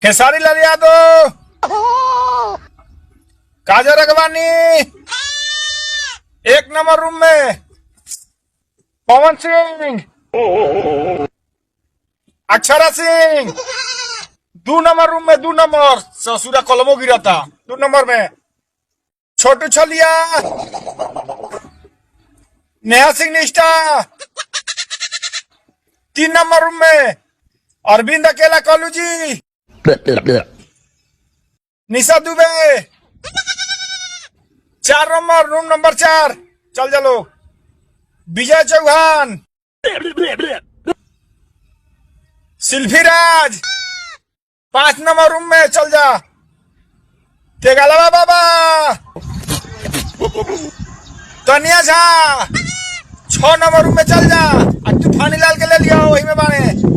खेसारी लाल यादव, काजल रगवानी, एक number room में Pawan Singh, Akshara Singh, 2 number room में 2 नंबर ससुरा कलमो गिरा था 2 नंबर में छोटू छलिया, नेहा सिंह निष्ठा, 3 नंबर रूम में अरविंद अकेला कॉलू जी, निशा दुबे, 4 नंबर रूम नंबर 4 चल जा लोग, विजय चौहान, सिल्फी राज, 5 नंबर रूम में चल जा, तेगालवा बाबा, तनिया झा, 6 नंबर रूम में चल जा, तूफानी लाल के ले लिया वही में बाने।